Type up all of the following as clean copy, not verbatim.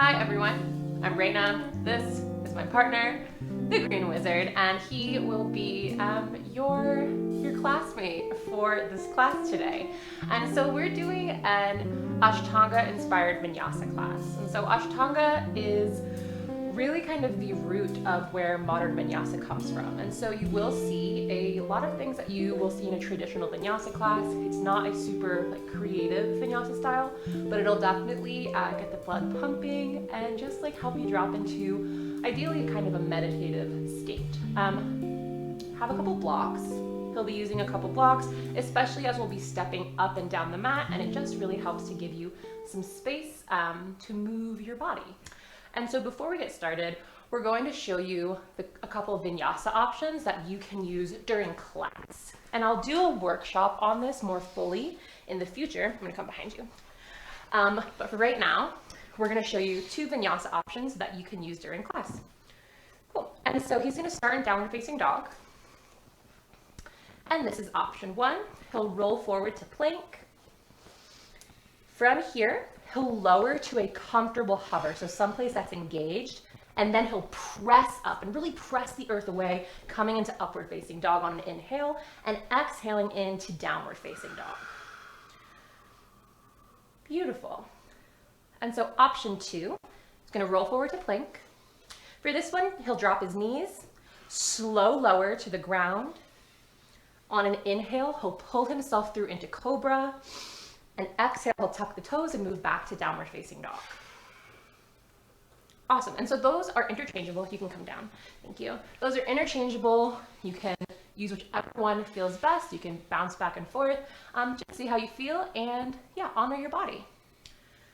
Hi everyone, I'm Reyna. This is my partner, the Green Wizard, and he will be your classmate for this class today. And so we're doing an ashtanga inspired vinyasa class. And so ashtanga is really kind of the root of where modern vinyasa comes from. And so you will see a lot of things that you will see in a traditional vinyasa class. It's not a super creative vinyasa style, but it'll definitely get the blood pumping and just help you drop into ideally kind of a meditative state. Have a couple blocks. He'll be using a couple blocks, especially as we'll be stepping up and down the mat, and it just really helps to give you some space to move your body. And so before we get started, we're going to show you a couple of vinyasa options that you can use during class. And I'll do a workshop on this more fully in the future. I'm gonna come behind you. But for right now, we're gonna show you two vinyasa options that you can use during class. Cool. And so he's gonna start in downward facing dog. And this is option one. He'll roll forward to plank. From here, he'll lower to a comfortable hover, so someplace that's engaged, and then he'll press up and really press the earth away, coming into upward facing dog on an inhale and exhaling into downward facing dog. Beautiful. And so option two is going to roll forward to plank. For this one, he'll drop his knees, slow lower to the ground. On an inhale, he'll pull himself through into cobra. And exhale, he'll tuck the toes and move back to downward facing dog. Awesome. And so those are interchangeable. You can come down. Thank you. Those are interchangeable. You can use whichever one feels best. You can bounce back and forth. Just see how you feel and honor your body.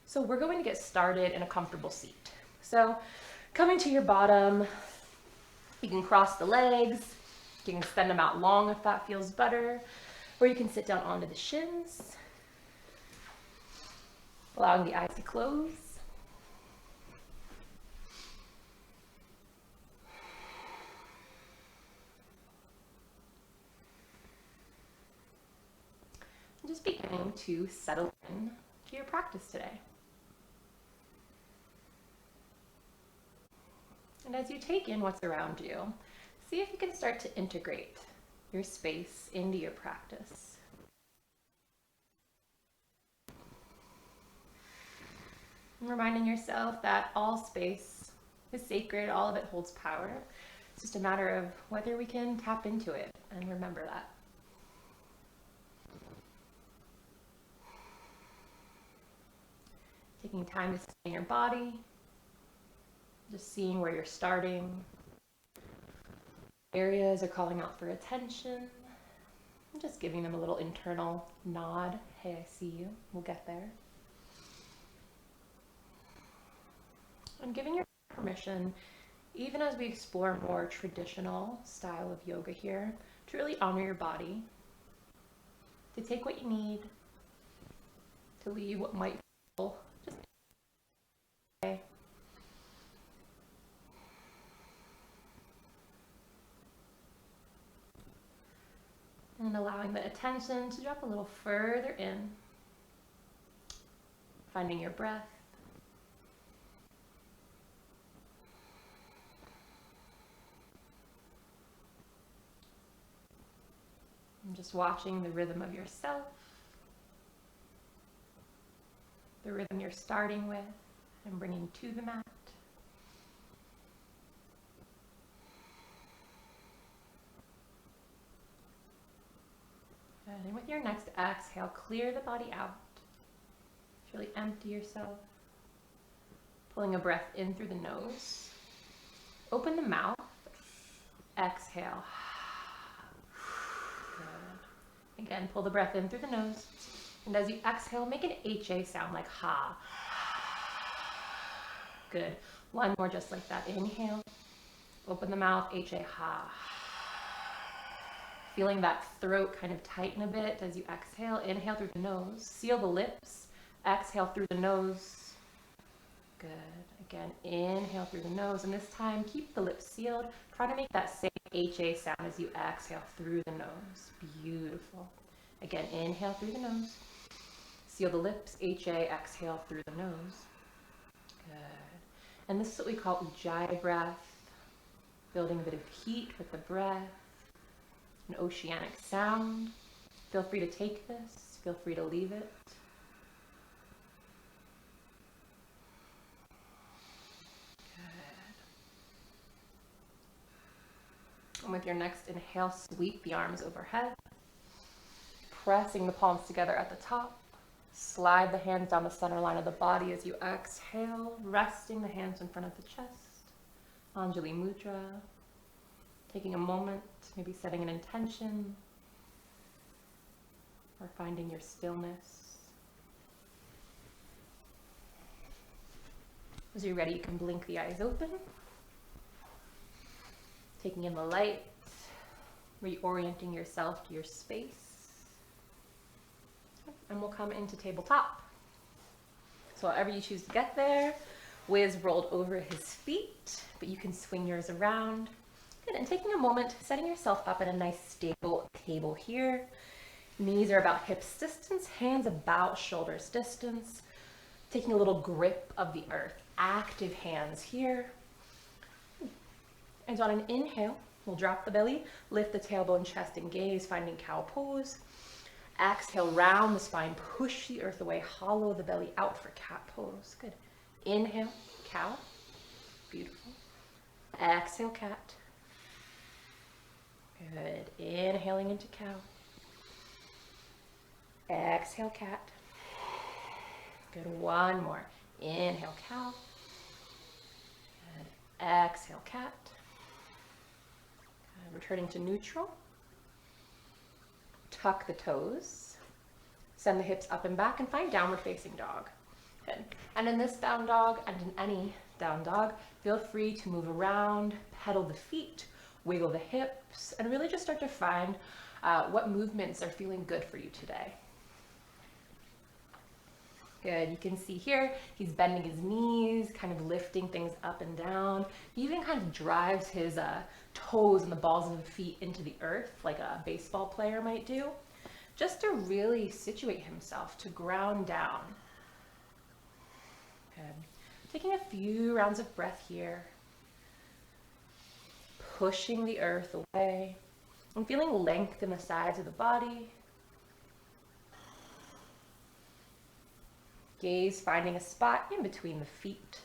So we're going to get started in a comfortable seat. So coming to your bottom, you can cross the legs. You can extend them out long if that feels better. Or you can sit down onto the shins, allowing the eyes to close. And just beginning to settle in to your practice today. And as you take in what's around you, see if you can start to integrate your space into your practice. And reminding yourself that all space is sacred, all of it holds power. It's just a matter of whether we can tap into it and remember that. Taking time to stay in your body, just seeing where you're starting. Areas are calling out for attention. And just giving them a little internal nod. Hey, I see you. We'll get there. And giving your permission, even as we explore more traditional style of yoga here, to really honor your body, to take what you need, to leave what might feel just okay. And allowing the attention to drop a little further in, finding your breath. And just watching the rhythm of yourself, the rhythm you're starting with and bringing to the mat. And with your next exhale, clear the body out. Just really empty yourself. Pulling a breath in through the nose. Open the mouth. Exhale. Good. Again, pull the breath in through the nose. And as you exhale, make an HA sound like ha. Good. One more just like that. Inhale. Open the mouth. HA ha. Feeling that throat kind of tighten a bit as you exhale. Inhale through the nose. Seal the lips. Exhale through the nose. Good. Again, inhale through the nose. And this time, keep the lips sealed. Try to make that same HA sound as you exhale through the nose. Beautiful. Again, inhale through the nose. Seal the lips. HA. Exhale through the nose. Good. And this is what we call ujjayi breath, building a bit of heat with the breath, an oceanic sound. Feel free to take this, feel free to leave it. Good. And with your next inhale, sweep the arms overhead, pressing the palms together at the top. Slide the hands down the center line of the body as you exhale, resting the hands in front of the chest. Anjali Mudra. Taking a moment, maybe setting an intention, or finding your stillness. As you're ready, you can blink the eyes open. Taking in the light, reorienting yourself to your space. And we'll come into tabletop. So however you choose to get there, Wiz rolled over his feet, but you can swing yours around. Good, and taking a moment, setting yourself up in a nice stable table here. Knees are about hips distance, hands about shoulders distance. Taking a little grip of the earth, active hands here. And on an inhale, we'll drop the belly, lift the tailbone, chest, and gaze, finding cow pose. Exhale, round the spine, push the earth away, hollow the belly out for cat pose. Good. Inhale, cow. Beautiful. Exhale, cat. Good. Inhaling into cow. Exhale, cat. Good. One more. Inhale, cow. Good. Exhale, cat. Good. Returning to neutral. Tuck the toes, send the hips up and back, and find downward facing dog. Good. And in this down dog and in any down dog, feel free to move around, pedal the feet, wiggle the hips, and really just start to find what movements are feeling good for you today. Good. You can see here, he's bending his knees, kind of lifting things up and down. He even kind of drives his toes and the balls of the feet into the earth, like a baseball player might do, just to really situate himself, to ground down. Good. Taking a few rounds of breath here, pushing the earth away, and feeling length in the sides of the body. Gaze finding a spot in between the feet.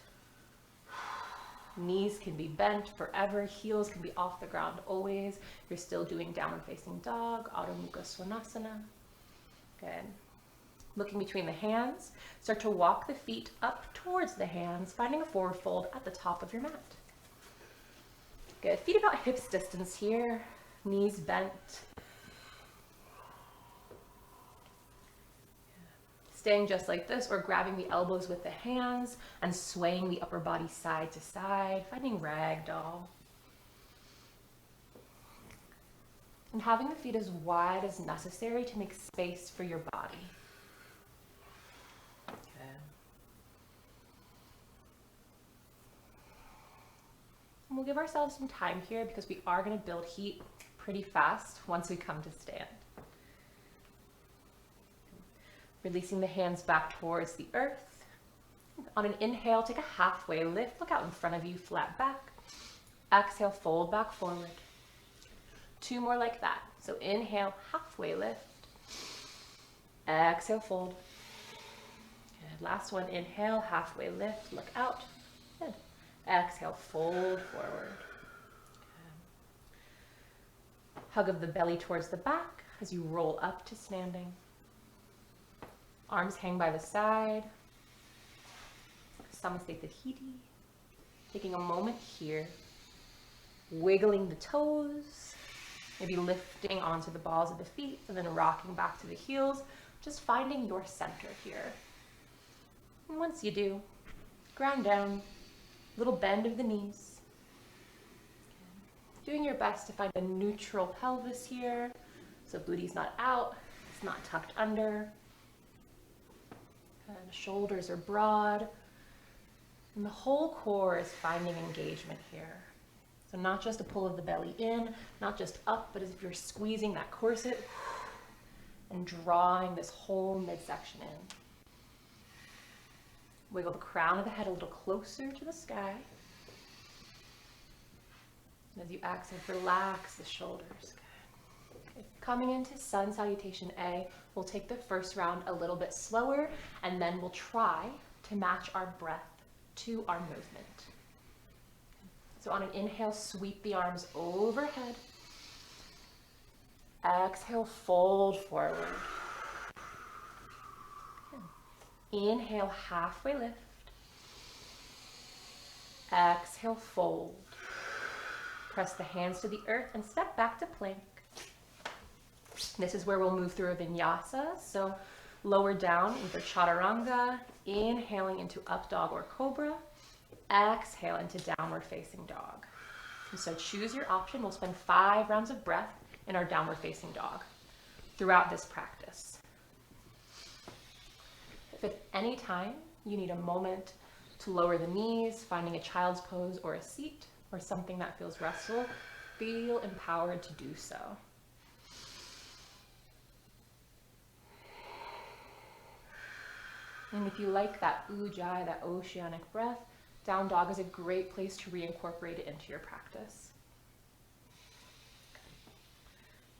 Knees can be bent forever, heels can be off the ground always. You're still doing downward facing dog, Adho Mukha Svanasana. Good. Looking between the hands, start to walk the feet up towards the hands, finding a forward fold at the top of your mat. Good. Feet about hips distance here, knees bent. Staying just like this, or grabbing the elbows with the hands and swaying the upper body side to side, finding ragdoll. And having the feet as wide as necessary to make space for your body. Okay. And we'll give ourselves some time here because we are going to build heat pretty fast once we come to stand. Releasing the hands back towards the earth. On an inhale, take a halfway lift. Look out in front of you, flat back. Exhale, fold back forward. Two more like that. So inhale, halfway lift. Exhale, fold. Good. Last one, inhale, halfway lift. Look out. Good. Exhale, fold forward. Good. Hug of the belly towards the back as you roll up to standing. Arms hang by the side. Samastheta Hiti. Taking a moment here. Wiggling the toes. Maybe lifting onto the balls of the feet and then rocking back to the heels. Just finding your center here. And once you do, ground down. Little bend of the knees. Doing your best to find a neutral pelvis here. So booty's not out. It's not tucked under. And the shoulders are broad, and the whole core is finding engagement here. So not just a pull of the belly in, not just up, but as if you're squeezing that corset and drawing this whole midsection in. Wiggle the crown of the head a little closer to the sky. And as you exhale, relax the shoulders. Okay. Coming into Sun Salutation A, we'll take the first round a little bit slower, and then we'll try to match our breath to our movement. So on an inhale, sweep the arms overhead. Exhale, fold forward. Inhale, halfway lift. Exhale, fold. Press the hands to the earth and step back to plank. This is where we'll move through a vinyasa. So lower down with a chaturanga, inhaling into up dog or cobra. Exhale into downward facing dog. And so choose your option. We'll spend 5 rounds of breath in our downward facing dog throughout this practice. If at any time you need a moment to lower the knees, finding a child's pose or a seat or something that feels restful, feel empowered to do so. And if you like that ujjayi, that oceanic breath, down dog is a great place to reincorporate it into your practice.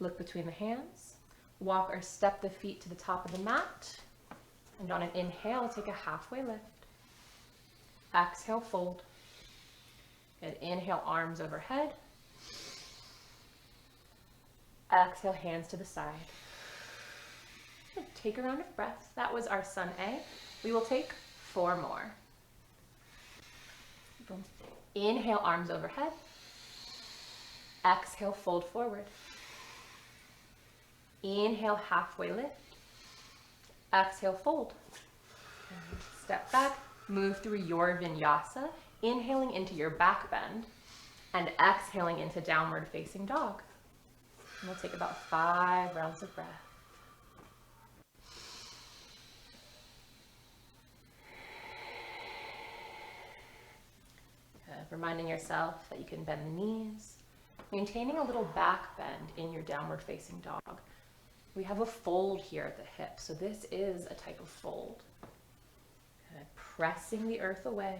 Look between the hands. Walk or step the feet to the top of the mat. And on an inhale, take a halfway lift. Exhale, fold. Good. Inhale, arms overhead. Exhale, hands to the side. Good. Take a round of breaths. That was our Sun A. We will take 4 more. Boom. Inhale, arms overhead. Exhale, fold forward. Inhale, halfway lift. Exhale, fold. Step back, move through your vinyasa, inhaling into your back bend and exhaling into downward facing dog. And we'll take about 5 rounds of breath. Reminding yourself that you can bend the knees, maintaining a little back bend in your downward facing dog. We have a fold here at the hip, so this is a type of fold. Pressing the earth away.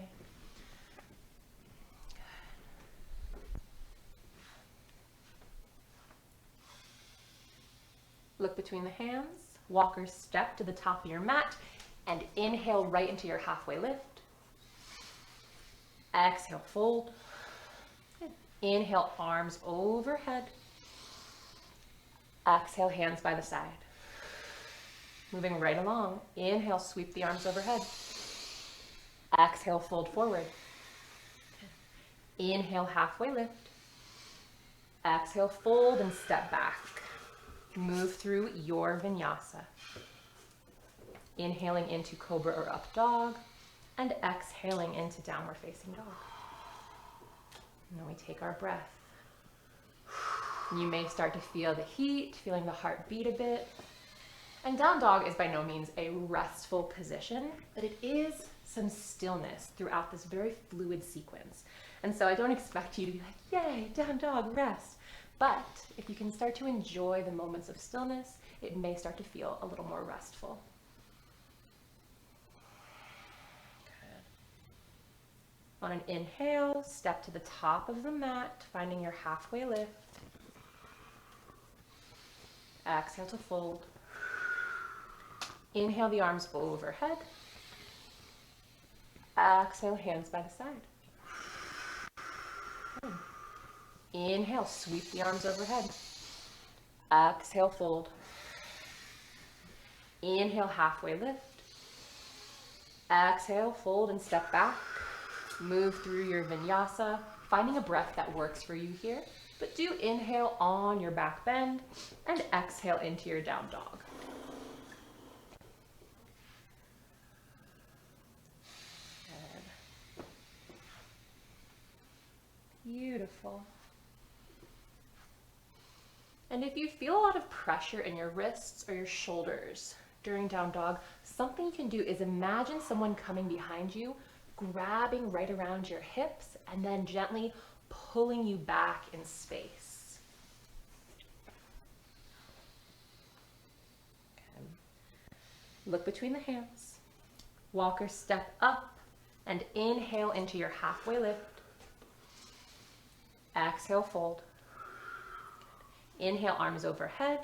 Look between the hands, walk or step to the top of your mat, and inhale right into your halfway lift. Exhale, fold. Inhale, arms overhead. Exhale, hands by the side. Moving right along. Inhale, sweep the arms overhead. Exhale, fold forward. Inhale, halfway lift. Exhale, fold and step back. Move through your vinyasa. Inhaling into cobra or up dog, and exhaling into downward facing dog. And then we take our breath. You may start to feel the heat, feeling the heart beat a bit. And down dog is by no means a restful position, but it is some stillness throughout this very fluid sequence. And so I don't expect you to be like, yay, down dog, rest. But if you can start to enjoy the moments of stillness, it may start to feel a little more restful. On an inhale, step to the top of the mat, finding your halfway lift. Exhale to fold. Inhale the arms overhead. Exhale, hands by the side. Inhale, sweep the arms overhead. Exhale, fold. Inhale, halfway lift. Exhale, fold and step back. Move through your vinyasa, finding a breath that works for you here. But do inhale on your back bend and exhale into your down dog. Good. Beautiful. And if you feel a lot of pressure in your wrists or your shoulders during down dog, something you can do is imagine someone coming behind you, grabbing right around your hips, and then gently pulling you back in space. Okay. Look between the hands. Walk or step up and inhale into your halfway lift. Exhale, fold. Inhale, arms overhead.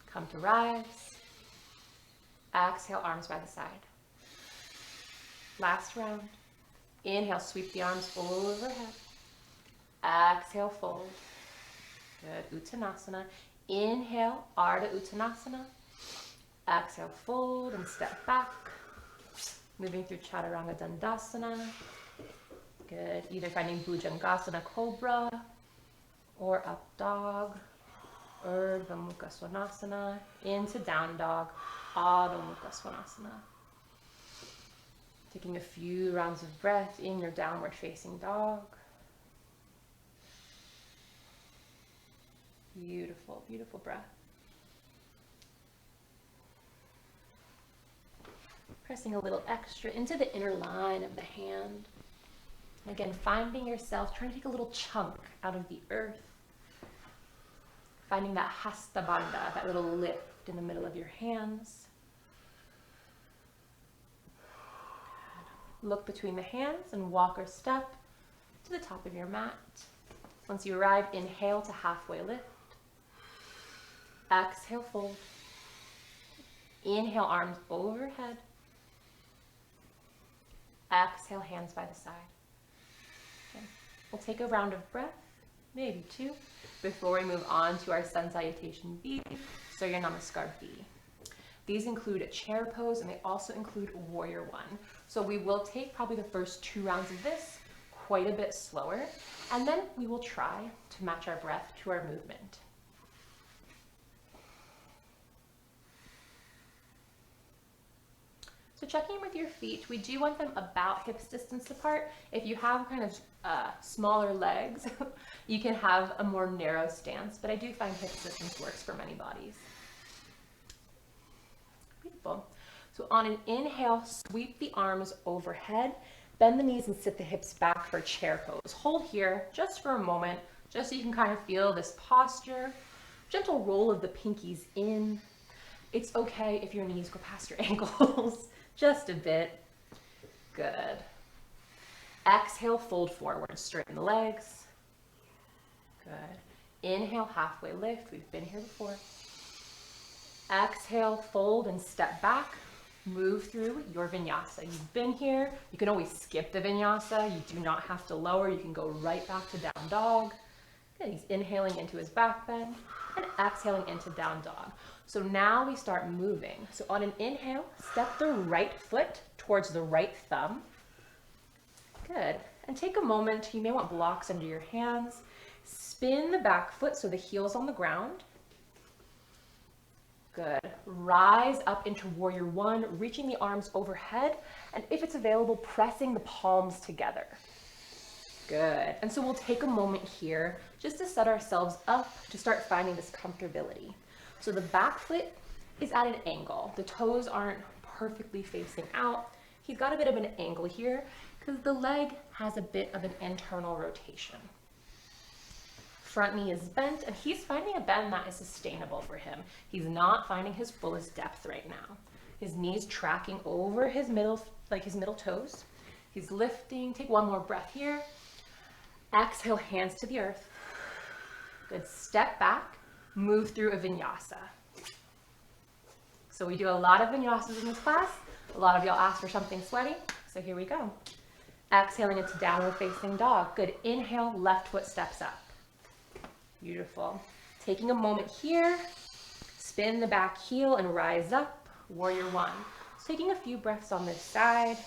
Come to rise. Exhale, arms by the side. Last round. Inhale, sweep the arms overhead. Exhale, fold. Good, Uttanasana. Inhale, Ardha Uttanasana. Exhale, fold and step back. Moving through Chaturanga Dandasana. Good, either finding Bhujangasana Cobra or Up Dog. Urdhva Mukha Svanasana. Into Down Dog. Adho Mukha Svanasana. Taking a few rounds of breath in your downward facing dog. Beautiful, beautiful breath. Pressing a little extra into the inner line of the hand. And again, finding yourself trying to take a little chunk out of the earth. Finding that hasta bandha, that little lift in the middle of your hands. Look between the hands and walk or step to the top of your mat. Once you arrive, inhale to halfway lift. Exhale, fold. Inhale, arms overhead. Exhale, hands by the side. Okay. We'll take a round of breath, maybe two, before we move on to our Sun Salutation B, Surya Namaskar B. These include a chair pose, and they also include Warrior One. So we will take probably the first 2 rounds of this quite a bit slower, and then we will try to match our breath to our movement. So checking with your feet, we do want them about hips distance apart. If you have kind of smaller legs, you can have a more narrow stance, but I do find hips distance works for many bodies. Beautiful. So on an inhale, sweep the arms overhead, bend the knees and sit the hips back for chair pose. Hold here just for a moment, just so you can kind of feel this posture. Gentle roll of the pinkies in. It's okay if your knees go past your ankles, just a bit. Good. Exhale, fold forward, straighten the legs. Good. Inhale, halfway lift. We've been here before. Exhale, fold and step back. Move through your vinyasa. You've been here. You can always skip the vinyasa. You do not have to lower. You can go right back to down dog. Good. He's inhaling into his back bend and exhaling into down dog. So now we start moving. So on an inhale, step the right foot towards the right thumb. Good. And take a moment. You may want blocks under your hands. Spin the back foot so the heel's on the ground. Good. Rise up into Warrior One, reaching the arms overhead, and if it's available, pressing the palms together. Good. And so we'll take a moment here just to set ourselves up to start finding this comfortability. So the back foot is at an angle. The toes aren't perfectly facing out. He's got a bit of an angle here because the leg has a bit of an internal rotation. Front knee is bent, and he's finding a bend that is sustainable for him. He's not finding his fullest depth right now. His knees tracking over his middle toes. He's lifting. Take one more breath here. Exhale, hands to the earth. Good. Step back. Move through a vinyasa. So we do a lot of vinyasas in this class. A lot of y'all ask for something sweaty, so here we go. Exhaling into downward facing dog. Good. Inhale, left foot steps up. Beautiful. Taking a moment here, spin the back heel and rise up, Warrior One. So taking a few breaths on this side.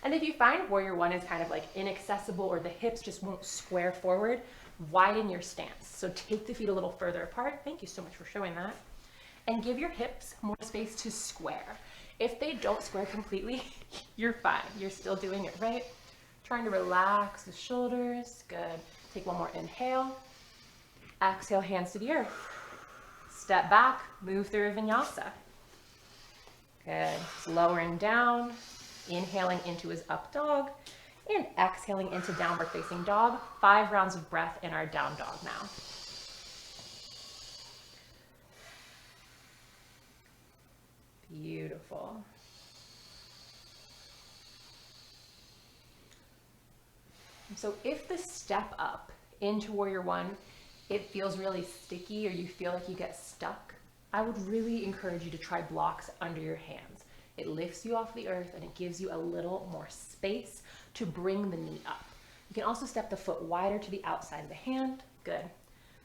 And if you find Warrior One is kind of like inaccessible or the hips just won't square forward, widen your stance. So take the feet a little further apart. Thank you so much for showing that. And give your hips more space to square. If they don't square completely, you're fine. You're still doing it right. Trying to relax the shoulders. Good. Take one more inhale. Exhale, hands to the earth. Step back, move through a vinyasa. Good. Just lowering down, inhaling into his up dog, and exhaling into downward facing dog. 5 rounds of breath in our down dog now. Beautiful. So if the step up into Warrior One, it feels really sticky or you feel like you get stuck, I would really encourage you to try blocks under your hands. It lifts you off the earth and it gives you a little more space to bring the knee up. You can also step the foot wider to the outside of the hand. Good.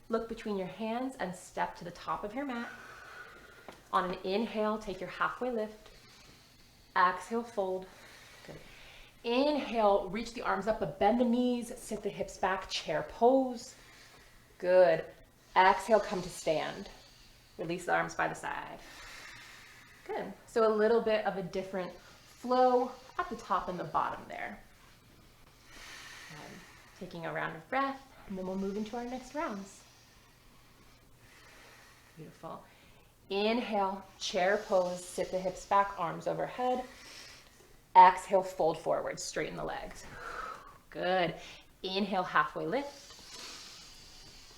Look between your hands and step to the top of your mat. On an inhale, take your halfway lift. Exhale, fold. Good. Inhale, reach the arms up, but bend the knees, sit the hips back, chair pose. Good. Exhale, come to stand. Release the arms by the side. Good. So a little bit of a different flow at the top and the bottom there. Taking a round of breath, and then we'll move into our next rounds. Beautiful. Inhale, chair pose, sit the hips back, arms overhead. Exhale, fold forward, straighten the legs. Good. Inhale, halfway lift.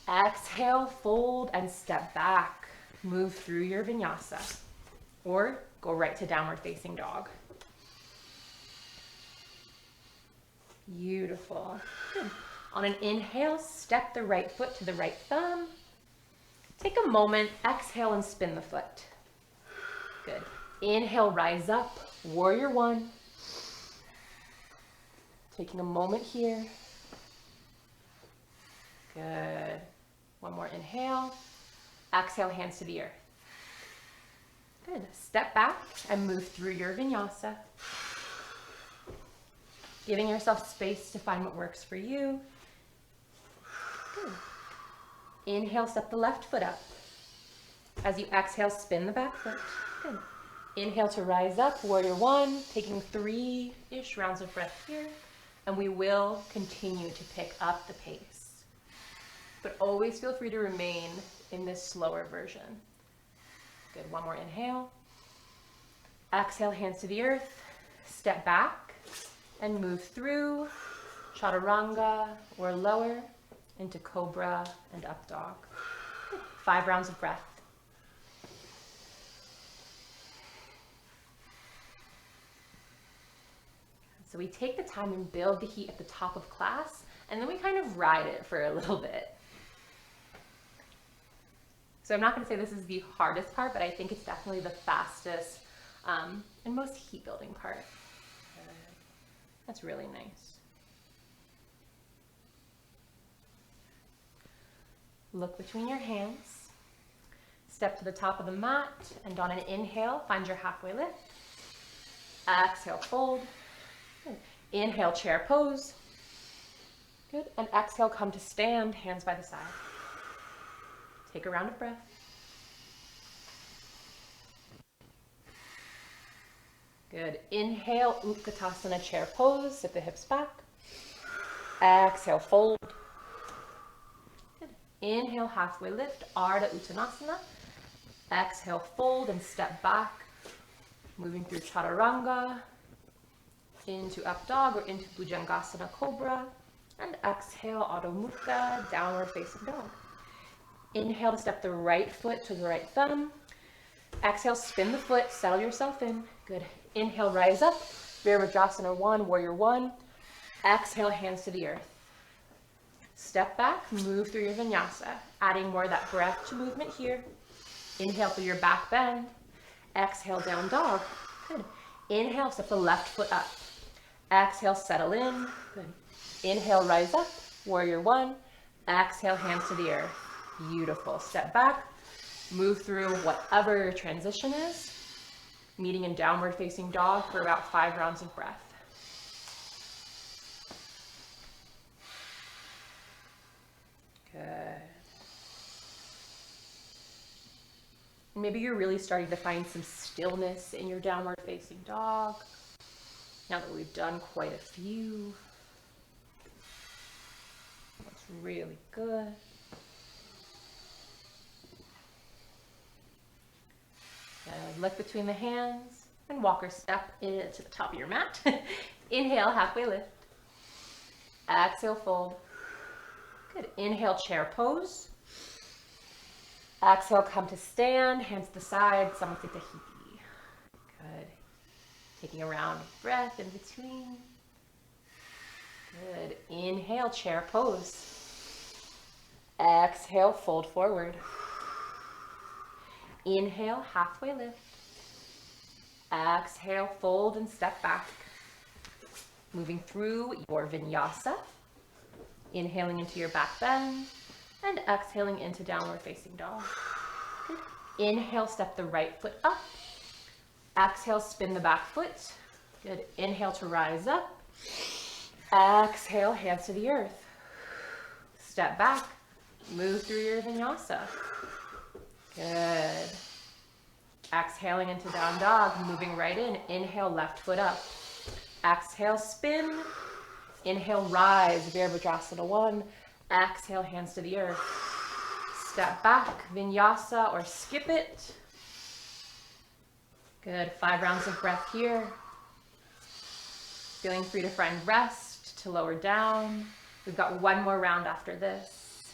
Exhale, fold and step back. Move through your vinyasa. Or go right to downward facing dog. Beautiful. Good. On an inhale, step the right foot to the right thumb. Take a moment, exhale and spin the foot. Good. Inhale, rise up, Warrior One. Taking a moment here. Good. One more inhale. Exhale, hands to the earth. Good. Step back and move through your vinyasa. Giving yourself space to find what works for you. Good. Inhale, step the left foot up. As you exhale, spin the back foot. Good. Inhale to rise up, Warrior One, taking 3-ish rounds of breath here. And we will continue to pick up the pace. But always feel free to remain in this slower version. Good. One more inhale. Exhale, hands to the earth. Step back and move through chaturanga or lower into cobra and up dog. Good. 5 rounds of breath. So we take the time and build the heat at the top of class, and then we kind of ride it for a little bit. So I'm not going to say this is the hardest part, but I think it's definitely the fastest and most heat building part. That's really nice. Look between your hands. Step to the top of the mat, and on an inhale, find your halfway lift. Exhale, fold. Good. Inhale, chair pose. Good. And exhale, come to stand, hands by the side. Take a round of breath. Good. Inhale, Utkatasana, chair pose. Sit the hips back. Exhale, fold. Good. Inhale, halfway lift, Ardha Uttanasana. Exhale, fold and step back. Moving through chaturanga, into up dog or into Bhujangasana cobra. And exhale, Adho Mukha, downward facing dog. Inhale to step the right foot to the right thumb. Exhale, spin the foot, settle yourself in. Good. Inhale, rise up, Virabhadrasana 1, Warrior One. Exhale, hands to the earth. Step back, move through your vinyasa, adding more of that breath to movement here. Inhale through your back bend. Exhale, down dog. Good. Inhale, step the left foot up. Exhale, settle in. Good. Inhale, rise up, Warrior One. Exhale, hands to the earth. Beautiful. Step back, move through whatever your transition is, meeting in downward facing dog for about 5 rounds of breath. Good. Maybe you're really starting to find some stillness in your downward facing dog. Now that we've done quite a few. That's really good. Look between the hands and walker step into the top of your mat. Inhale, halfway lift. Exhale, fold. Good. Inhale, chair pose. Exhale, come to stand, hands to the side, Samasthita Hiti. Good. Taking a round breath in between. Good. Inhale, chair pose. Exhale, fold forward. Inhale, halfway lift. Exhale, fold and step back. Moving through your vinyasa. Inhaling into your back bend and exhaling into downward facing dog. Good. Inhale, step the right foot up. Exhale, spin the back foot. Good. Inhale to rise up. Exhale, hands to the earth. Step back. Move through your vinyasa. Good. Exhaling into down dog, moving right in. Inhale, left foot up. Exhale, spin. Inhale, rise, Virabhadrasana 1. Exhale, hands to the earth. Step back, vinyasa or skip it. Good, 5 rounds of breath here. Feeling free to find rest, to lower down. We've got 1 more round after this.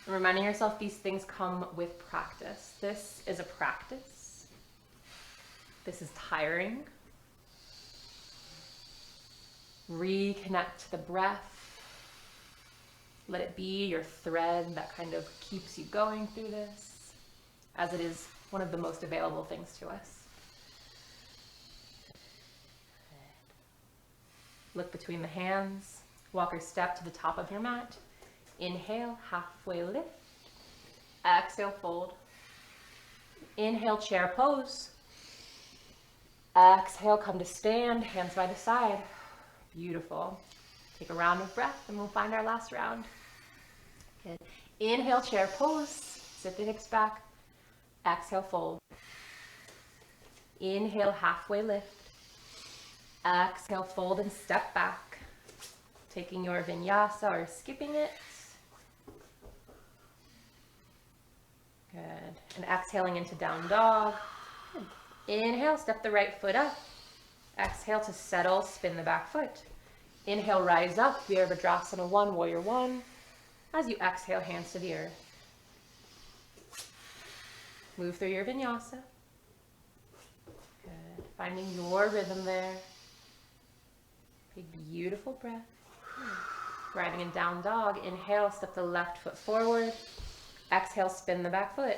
And reminding yourself these things come with practice. This is a practice. This is tiring. Reconnect to the breath. Let it be your thread that kind of keeps you going through this, as it is one of the most available things to us. Look between the hands. Walk or step to the top of your mat. Inhale, halfway lift. Exhale, fold. Inhale, chair pose. Exhale, come to stand, hands by the side. Beautiful. Take a round of breath and we'll find our last round. Good. Inhale, chair pose. Sit the hips back. Exhale, fold. Inhale, halfway lift. Exhale, fold and step back. Taking your vinyasa or skipping it. Good. And exhaling into down dog. Good. Inhale, step the right foot up. Exhale to settle, spin the back foot. Inhale, rise up, Virabhadrasana 1, warrior 1. As you exhale, hands to the earth. Move through your vinyasa. Good. Finding your rhythm there. Big, beautiful breath. Riding in down dog. Inhale, step the left foot forward. Exhale, spin the back foot.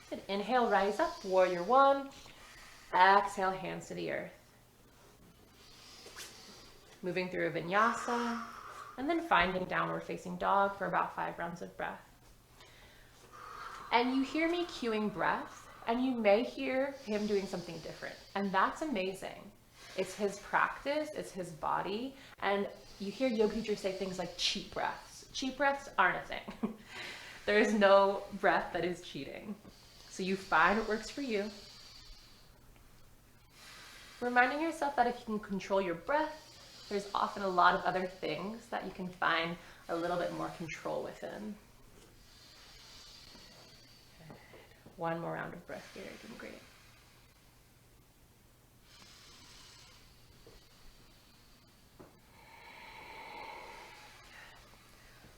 Good. Inhale, rise up, warrior 1. Exhale, hands to the earth. Moving through a vinyasa, and then finding downward facing dog for about 5 rounds of breath. And you hear me cueing breath, and you may hear him doing something different, and that's amazing. It's his practice, it's his body, and you hear yoga teachers say things like cheat breaths. Cheat breaths aren't a thing. There is no breath that is cheating. So you find what works for you. Reminding yourself that if you can control your breath, there's often a lot of other things that you can find a little bit more control within. Good. 1 more round of breath here. You're doing great.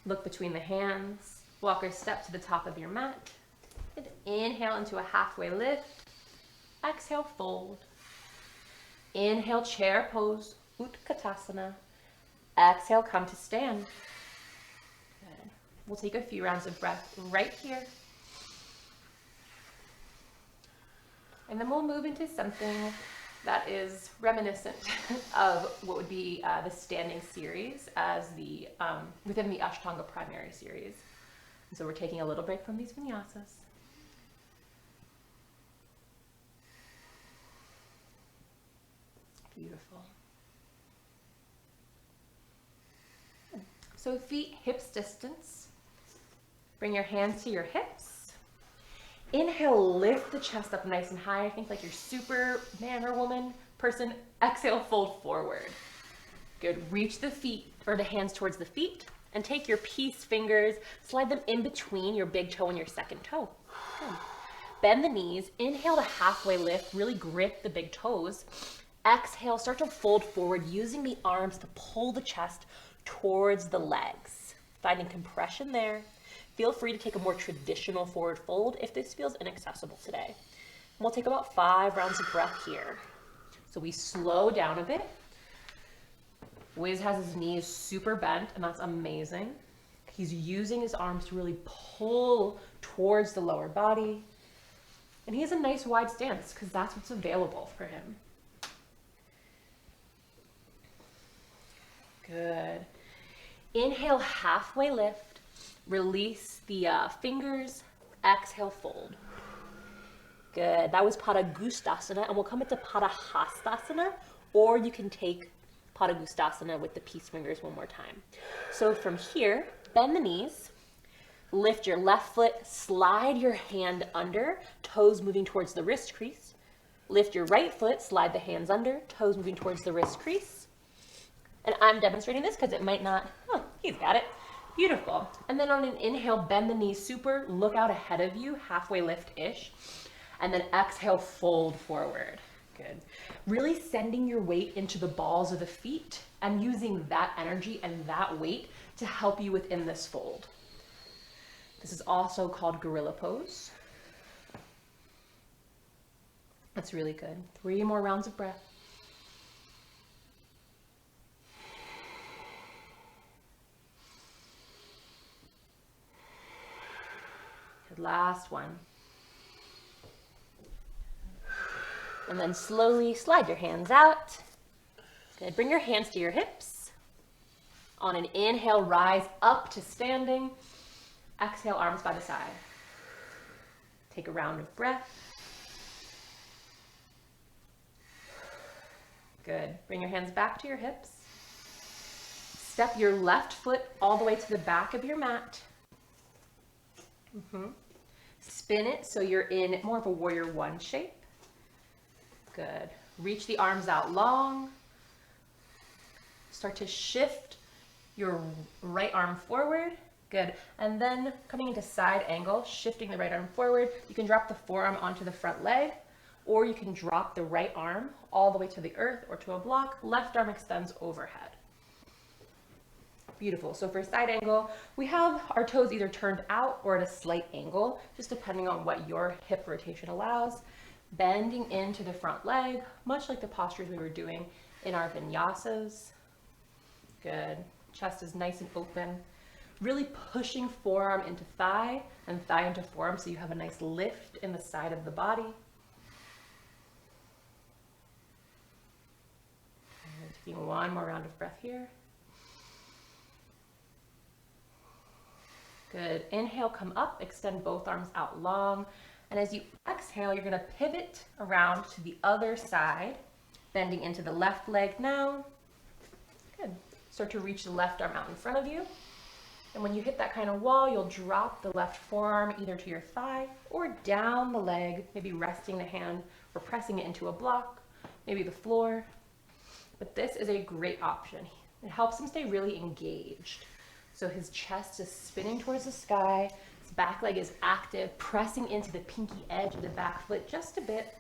Look between the hands. Walk or step to the top of your mat. Good. Inhale into a halfway lift. Exhale, fold. Inhale, chair pose, Utkatasana. Exhale, come to stand. Good. We'll take a few rounds of breath right here. And then we'll move into something that is reminiscent of what would be the standing series as the within the Ashtanga primary series. And so we're taking a little break from these vinyasas. Beautiful. So feet hips distance. Bring your hands to your hips. Inhale, lift the chest up nice and high. Think like you're Superman or woman person. Exhale, fold forward. Good. Reach the feet or the hands towards the feet and take your peace fingers, slide them in between your big toe and your second toe. Good. Bend the knees. Inhale to halfway lift. Really grip the big toes. Exhale, start to fold forward using the arms to pull the chest towards the legs. Finding compression there. feel free to take a more traditional forward fold if this feels inaccessible today. And we'll take about 5 rounds of breath here. So we slow down a bit. Wiz has his knees super bent, and that's amazing. He's using his arms to really pull towards the lower body. And he has a nice wide stance because that's what's available for him. Good. Inhale, halfway lift. Release the fingers. Exhale, fold. Good. That was Padagustasana, and we'll come into Padahastasana, or you can take Padagustasana with the peace fingers one more time. So from here, bend the knees, lift your left foot, slide your hand under, toes moving towards the wrist crease. Lift your right foot, slide the hands under, toes moving towards the wrist crease. And I'm demonstrating this because it might not, oh, he's got it. Beautiful. And then on an inhale, bend the knees super, look out ahead of you, halfway lift-ish. And then exhale, fold forward. Good. Really sending your weight into the balls of the feet and using that energy and that weight to help you within this fold. This is also called gorilla pose. That's really good. 3 more rounds of breath. Good. Last one. And then slowly slide your hands out. Good. Bring your hands to your hips. On an inhale, rise up to standing. Exhale, arms by the side. Take a round of breath. Good. Bring your hands back to your hips. Step your left foot all the way to the back of your mat. Spin it so you're in more of a warrior 1 shape. Good. Reach the arms out long. Start to shift your right arm forward. Good. And then coming into side angle, shifting the right arm forward. You can drop the forearm onto the front leg, or you can drop the right arm all the way to the earth or to a block. Left arm extends overhead. Beautiful. So for side angle, we have our toes either turned out or at a slight angle, just depending on what your hip rotation allows. Bending into the front leg, much like the postures we were doing in our vinyasas. Good. Chest is nice and open. Really pushing forearm into thigh and thigh into forearm so you have a nice lift in the side of the body. And taking 1 more round of breath here. Good. Inhale, come up, extend both arms out long. And as you exhale, you're going to pivot around to the other side, bending into the left leg now. Good. Start to reach the left arm out in front of you. And when you hit that kind of wall, you'll drop the left forearm either to your thigh or down the leg, maybe resting the hand or pressing it into a block, maybe the floor. But this is a great option. It helps him stay really engaged. So his chest is spinning towards the sky. Back leg is active, pressing into the pinky edge of the back foot just a bit.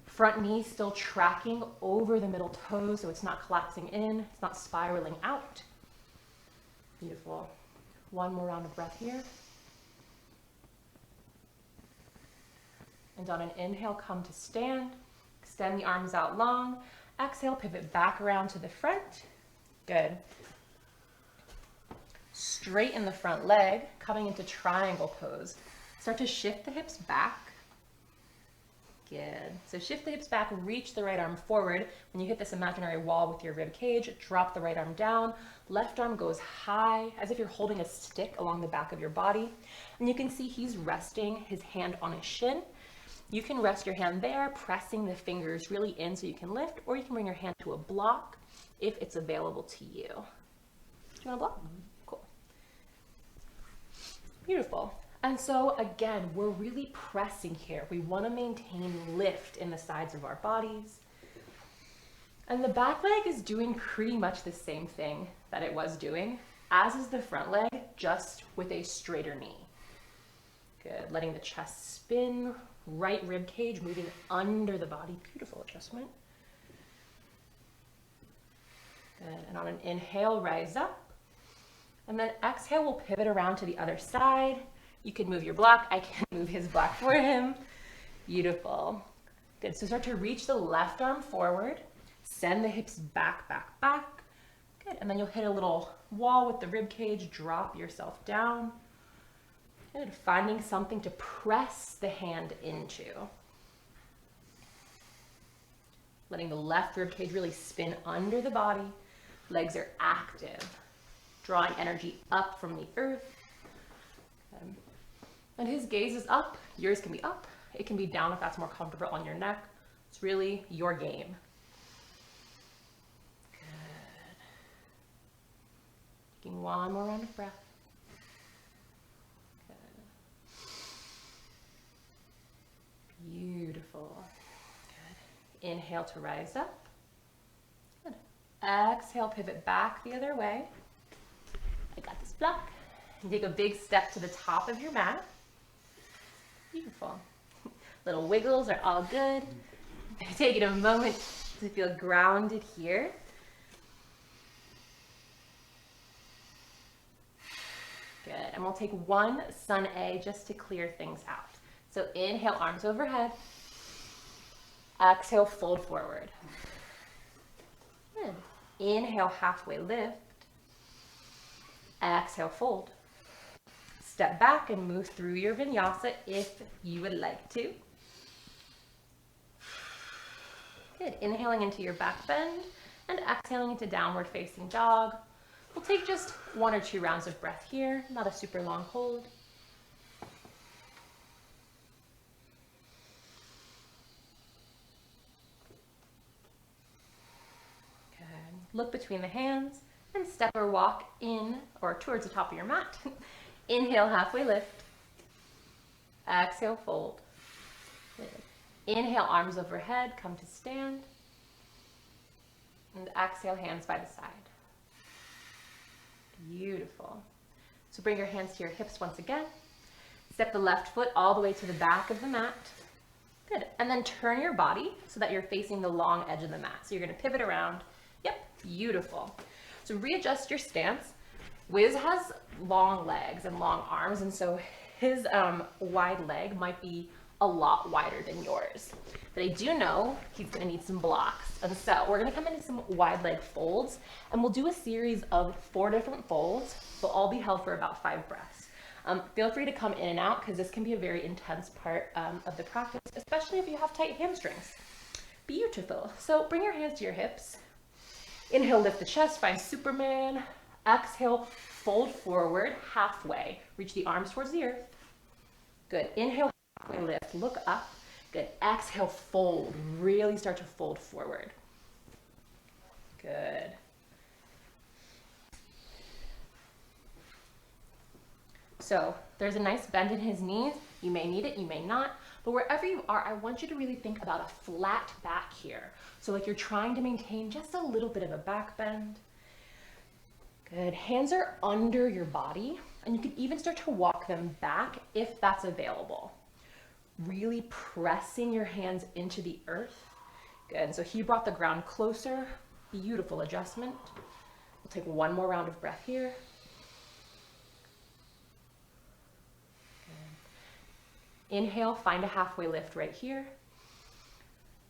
Front knee still tracking over the middle toes so it's not collapsing in, it's not spiraling out. Beautiful. 1 more round of breath here. And on an inhale, come to stand. Extend the arms out long. Exhale, pivot back around to the front. Good. Straighten the front leg, coming into triangle pose. Start to shift the hips back. Good. So shift the hips back, reach the right arm forward. When you hit this imaginary wall with your rib cage, drop the right arm down. Left arm goes high, as if you're holding a stick along the back of your body. And you can see he's resting his hand on his shin. You can rest your hand there, pressing the fingers really in so you can lift, or you can bring your hand to a block if it's available to you. Do you want a block? Cool. Beautiful. And so again, we're really pressing here. We want to maintain lift in the sides of our bodies. And the back leg is doing pretty much the same thing that it was doing, as is the front leg, just with a straighter knee. Good. Letting the chest spin, right rib cage moving under the body. Beautiful adjustment. Good. And on an inhale, rise up. And then exhale, we'll pivot around to the other side. You can move your block. I can move his block for him. Beautiful. Good. So start to reach the left arm forward. Send the hips back, back, back. Good. And then you'll hit a little wall with the rib cage. Drop yourself down. Good. Finding something to press the hand into. Letting the left rib cage really spin under the body. Legs are active. Drawing energy up from the earth. And his gaze is up. Yours can be up. It can be down if that's more comfortable on your neck. It's really your game. Good. Taking one more round of breath. Good. Beautiful. Good. Inhale to rise up. Good. Exhale, pivot back the other way. I got this block. And take a big step to the top of your mat. Beautiful. Little wiggles are all good. Taking a moment to feel grounded here. Good. And we'll take one sun A just to clear things out. So inhale, arms overhead. Exhale, fold forward. Good. Inhale, halfway lift. Exhale, fold. Step back and move through your vinyasa if you would like to. Good. Inhaling into your back bend and exhaling into downward facing dog. We'll take just 1 or 2 rounds of breath here, not a super long hold. Good. Look between the hands and step or walk in or towards the top of your mat. Inhale, halfway lift. Exhale, fold. Good. Inhale, arms overhead, come to stand. And exhale, hands by the side. Beautiful. So bring your hands to your hips once again. Step the left foot all the way to the back of the mat. Good. And then turn your body so that you're facing the long edge of the mat. So you're going to pivot around. Yep, beautiful. So readjust your stance. Wiz has long legs and long arms, and so his wide leg might be a lot wider than yours. But I do know he's going to need some blocks. And so we're going to come into some wide leg folds, and we'll do a series of 4 different folds. They'll all be held for about 5 breaths. Feel free to come in and out because this can be a very intense part of the practice, especially if you have tight hamstrings. Beautiful. So bring your hands to your hips. Inhale, lift the chest, find Superman. Exhale, fold forward halfway. Reach the arms towards the earth. Good. Inhale, halfway lift, look up. Good. Exhale, fold. Really start to fold forward. Good. So there's a nice bend in his knees. You may need it, you may not. But wherever you are, I want you to really think about a flat back here. So like you're trying to maintain just a little bit of a back bend. Good. Hands are under your body, and you can even start to walk them back if that's available. Really pressing your hands into the earth. Good. So he brought the ground closer. Beautiful adjustment. We'll take one more round of breath here. Good. Inhale, find a halfway lift right here.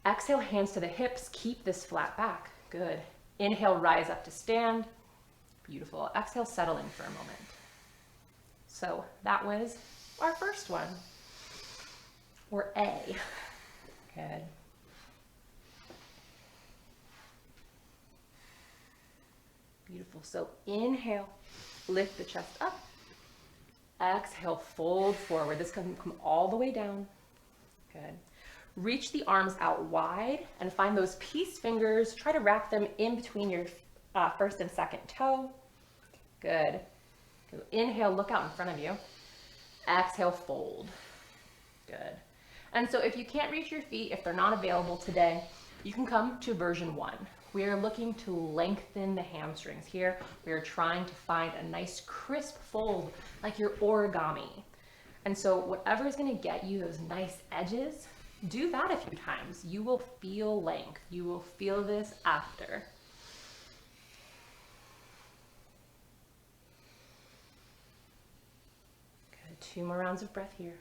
Exhale, hands to the hips. Keep this flat back. Good. Inhale, rise up to stand. Beautiful. Exhale, settle in for a moment. So that was our first one, or A. Good. Beautiful. So inhale, lift the chest up. Exhale, fold forward. This can come all the way down. Good. Reach the arms out wide and find those peace fingers. Try to wrap them in between your first and second toe. Good. Inhale, look out in front of you. Exhale, fold. Good. And so if you can't reach your feet, if they're not available today, you can come to version 1. We are looking to lengthen the hamstrings here. We are trying to find a nice crisp fold like your origami. And so whatever is going to get you those nice edges, do that a few times. You will feel length. You will feel this after. 2 more rounds of breath here.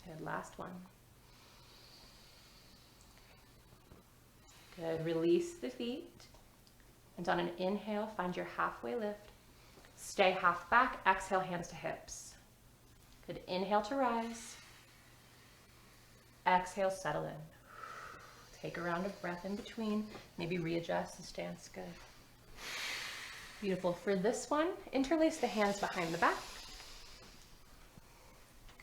Good, last one. Good, release the feet. And on an inhale, find your halfway lift. Stay half back, exhale, hands to hips. Good, inhale to rise. Exhale, settle in. Take a round of breath in between. Maybe readjust the stance, good. Beautiful. For this one, interlace the hands behind the back.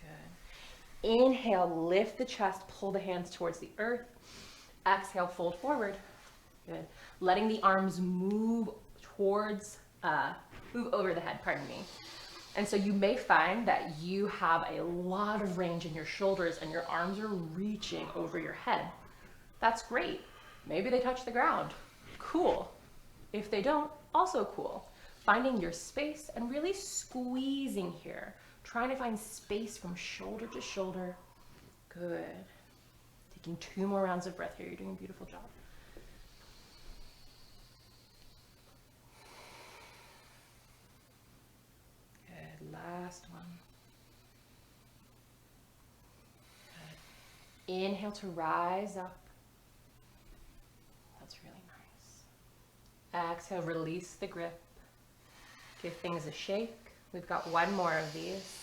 Good. Inhale, lift the chest, pull the hands towards the earth. Exhale, fold forward. Good. Letting the arms move towards, move over the head, pardon me. And so you may find that you have a lot of range in your shoulders and your arms are reaching over your head. That's great. Maybe they touch the ground. Cool. If they don't, also cool. Finding your space and really squeezing here. Trying to find space from shoulder to shoulder. Good. Taking 2 more rounds of breath here. You're doing a beautiful job. Good. Last one. Good. Inhale to rise up. That's really nice. Exhale, release the grip. Give things a shake. We've got 1 more of these.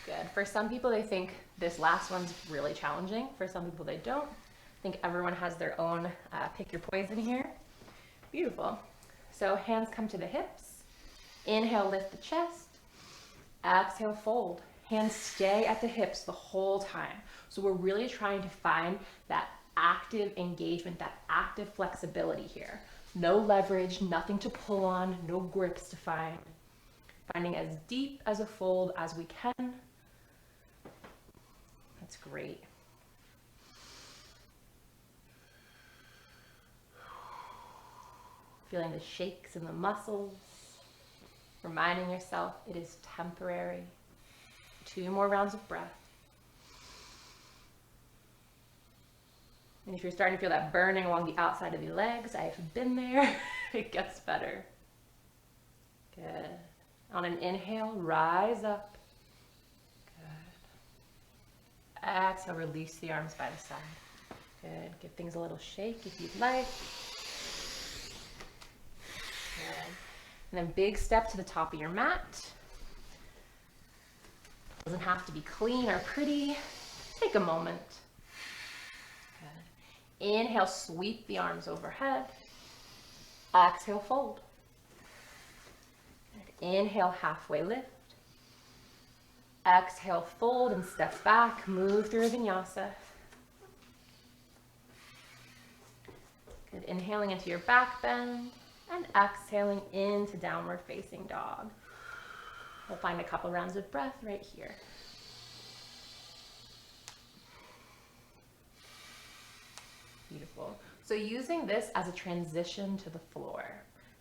Good. For some people, they think this last one's really challenging. For some people, they don't. I think everyone has their own pick your poison here. Beautiful. So hands come to the hips. Inhale, lift the chest. Exhale, fold. Hands stay at the hips the whole time. So we're really trying to find that active engagement, that active flexibility here. No leverage, nothing to pull on, no grips to find. Finding as deep as a fold as we can. That's great. Feeling the shakes in the muscles. Reminding yourself it is temporary. 2 more rounds of breath. And if you're starting to feel that burning along the outside of the legs, I have been there. It gets better. Good. On an inhale, rise up. Good. Exhale, release the arms by the side. Good. Give things a little shake if you'd like. Good. And then big step to the top of your mat. Doesn't have to be clean or pretty. Take a moment. Good. Inhale, sweep the arms overhead. Exhale, fold. Good. Inhale, halfway lift. Exhale, fold and step back. Move through a vinyasa. Good. Inhaling into your back bend and exhaling into downward facing dog. We'll find a couple rounds of breath right here. Beautiful. So using this as a transition to the floor.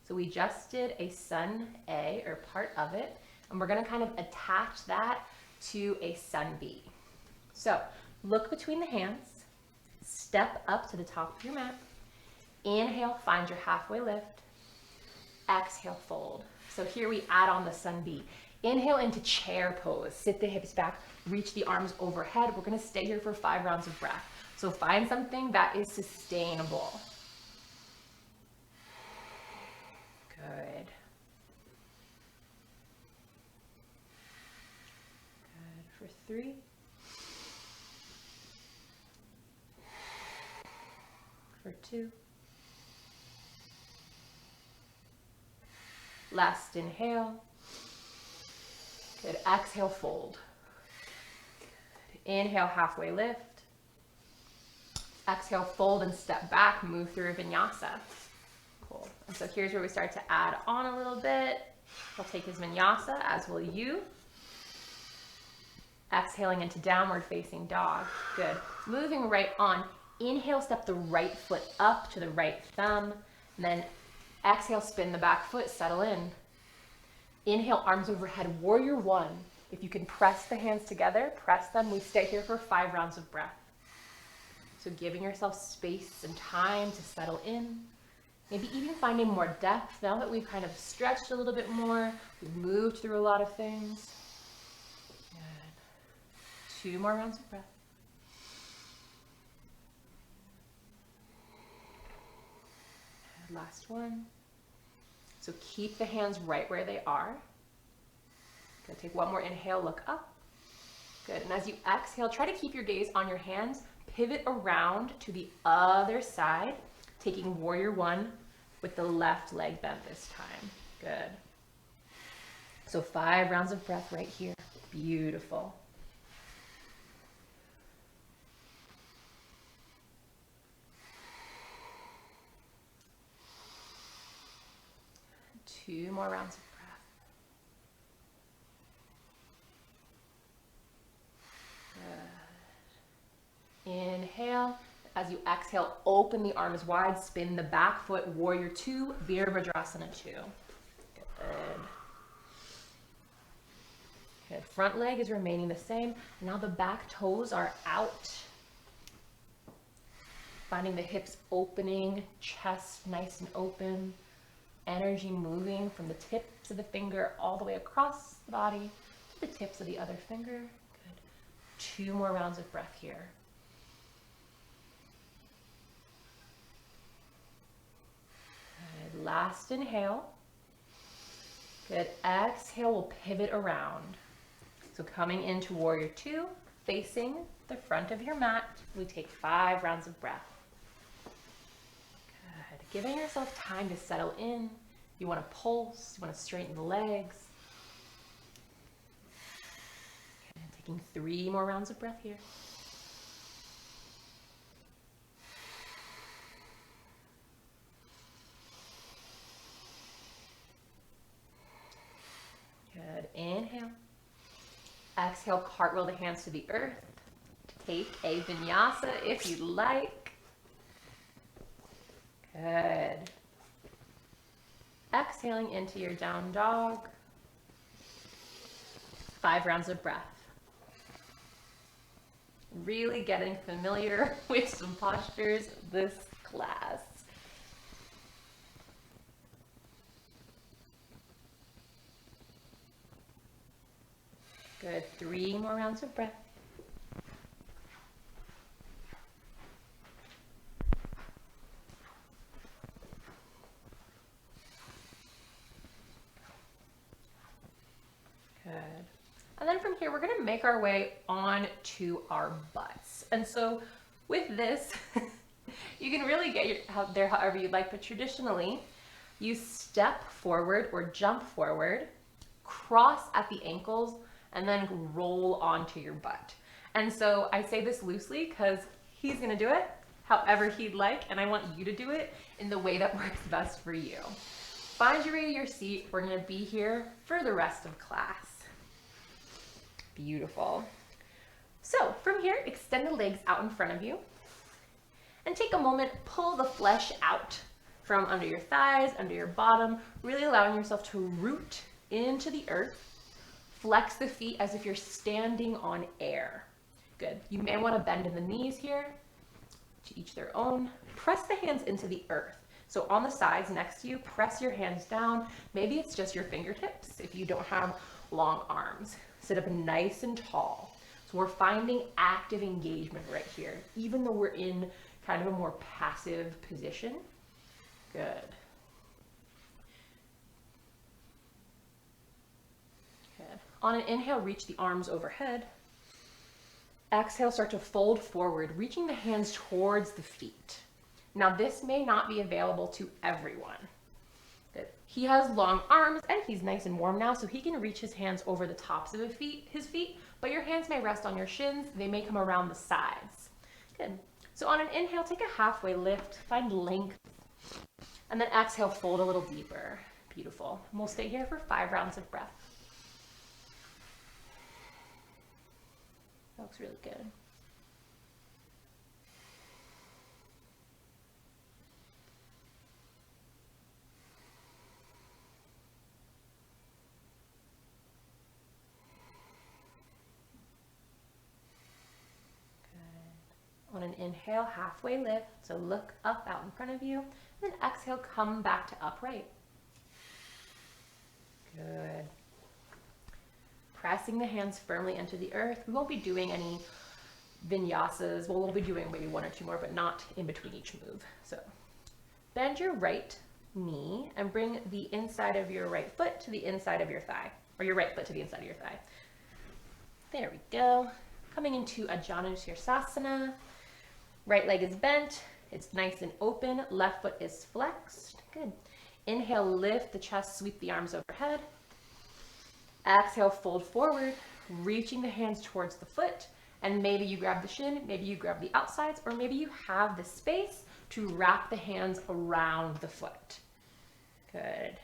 So we just did a sun A, or part of it, and we're going to kind of attach that to a sun B. So look between the hands, step up to the top of your mat. Inhale, find your halfway lift. Exhale, fold. So here we add on the sun B. Inhale into chair pose. Sit the hips back, reach the arms overhead. We're going to stay here for 5 rounds of breath. So find something that is sustainable. Good. Good. For 3. For 2. Last inhale. Good. Exhale, fold. Good. Inhale, halfway lift. Exhale, fold and step back, move through a vinyasa. Cool. And so here's where we start to add on a little bit. He'll take his vinyasa, as will you. Exhaling into downward facing dog. Good. Moving right on. Inhale, step the right foot up to the right thumb. And then exhale, spin the back foot, settle in. Inhale, arms overhead, warrior 1. If you can press the hands together, press them. We stay here for 5 rounds of breath. So giving yourself space and time to settle in. Maybe even finding more depth now that we've kind of stretched a little bit more. We've moved through a lot of things. Good. 2 more rounds of breath. And last one. So keep the hands right where they are. Good. Take one more inhale, look up. Good. And as you exhale, try to keep your gaze on your hands. Pivot around to the other side, taking warrior 1 with the left leg bent this time. Good. So 5 rounds of breath right here. Beautiful. Two more rounds of breath. Good. Inhale. As you exhale, open the arms wide, spin the back foot, warrior 2, Virabhadrasana 2. Good. Good. Front leg is remaining the same. Now the back toes are out. Finding the hips opening, chest nice and open. Energy moving from the tips of the finger all the way across the body to the tips of the other finger. Good. 2 more rounds of breath here. Good. Last inhale. Good. Exhale, we'll pivot around. So coming into warrior 2, facing the front of your mat, we take 5 rounds of breath. Good. Giving yourself time to settle in. You want to pulse, you want to straighten the legs. Good. Taking 3 more rounds of breath here. Good. Inhale. Exhale, cartwheel the hands to the earth. Take a vinyasa if you'd like. Good. Exhaling into your down dog. 5 rounds of breath. Really getting familiar with some postures this class. Good. 3 more rounds of breath. Good. And then from here, we're going to make our way on to our butts. And so with this, you can really get out there however you'd like, but traditionally, you step forward or jump forward, cross at the ankles, and then roll onto your butt. And so I say this loosely because he's going to do it however he'd like, and I want you to do it in the way that works best for you. Find your way to your seat. We're going to be here for the rest of class. Beautiful. So from here, extend the legs out in front of you and take a moment, pull the flesh out from under your thighs, under your bottom, really allowing yourself to root into the earth. Flex the feet as if you're standing on air. Good. You may want to bend in the knees here, to each their own. Press the hands into the earth. So on the sides next to you, press your hands down. Maybe it's just your fingertips if you don't have long arms. Sit up nice and tall. So we're finding active engagement right here, even though we're in kind of a more passive position. Good. Good. On an inhale, reach the arms overhead. Exhale, start to fold forward, reaching the hands towards the feet. Now this may not be available to everyone. Good. He has long arms and he's nice and warm now, so he can reach his hands over the tops of his feet, but your hands may rest on your shins. They may come around the sides. Good. So on an inhale, take a halfway lift, find length, and then exhale, fold a little deeper. Beautiful. And we'll stay here for 5 rounds of breath. That looks really good. On an inhale, halfway lift. So look up out in front of you. Then exhale, come back to upright. Good. Pressing the hands firmly into the earth. We won't be doing any vinyasas. Well, we'll be doing maybe one or two more, but not in between each move. So bend your right knee and bring the inside of your right foot to the inside of your thigh, or your right foot to the inside of your thigh. There we go. Coming into Janusirasana. Right leg is bent. It's nice and open. Left foot is flexed. Good. Inhale, lift the chest, sweep the arms overhead. Exhale, fold forward, reaching the hands towards the foot. And maybe you grab the shin, maybe you grab the outsides, or maybe you have the space to wrap the hands around the foot. Good.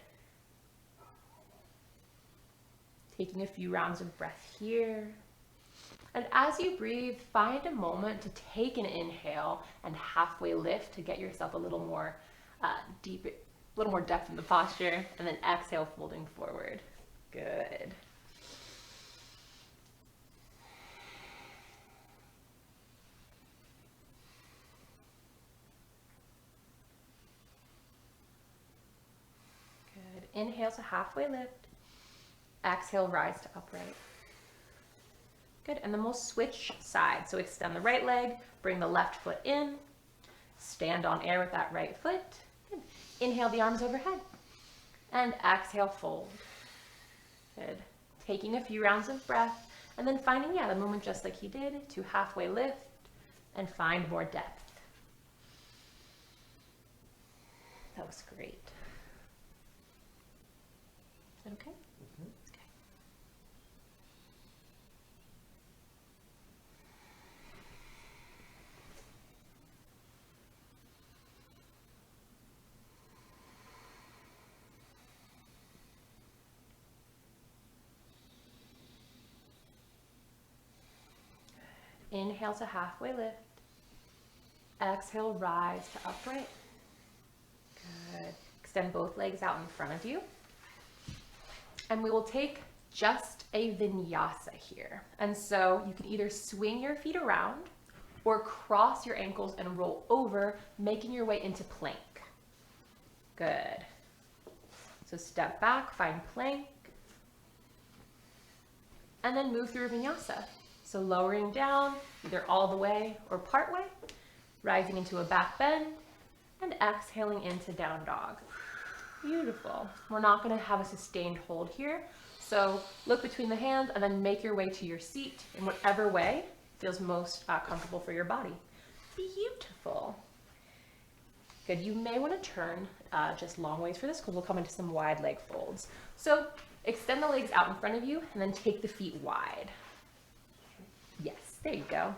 Taking a few rounds of breath here. And as you breathe, find a moment to take an inhale and halfway lift to get yourself a little more deep, a little more depth in the posture, and then exhale, folding forward. Good. Good. Inhale to halfway lift. Exhale, rise to upright. Good, and then we'll switch sides. So extend the right leg, bring the left foot in, stand on air with that right foot. Good. Inhale the arms overhead, and exhale, fold. Good. Taking a few rounds of breath, and then finding, the moment just like he did, to halfway lift and find more depth. That was great. Is that okay? Mm-hmm. Okay. Inhale to halfway lift. Exhale, rise to upright. Good. Extend both legs out in front of you. And we will take just a vinyasa here. And so you can either swing your feet around or cross your ankles and roll over, making your way into plank. Good. So step back, find plank, and then move through vinyasa. So lowering down, either all the way or part way, rising into a back bend, and exhaling into down dog. Beautiful. We're not going to have a sustained hold here. So look between the hands and then make your way to your seat in whatever way feels most comfortable for your body. Beautiful. Good. You may want to turn just long ways for this because we'll come into some wide leg folds. So extend the legs out in front of you and then take the feet wide. Yes, there you go.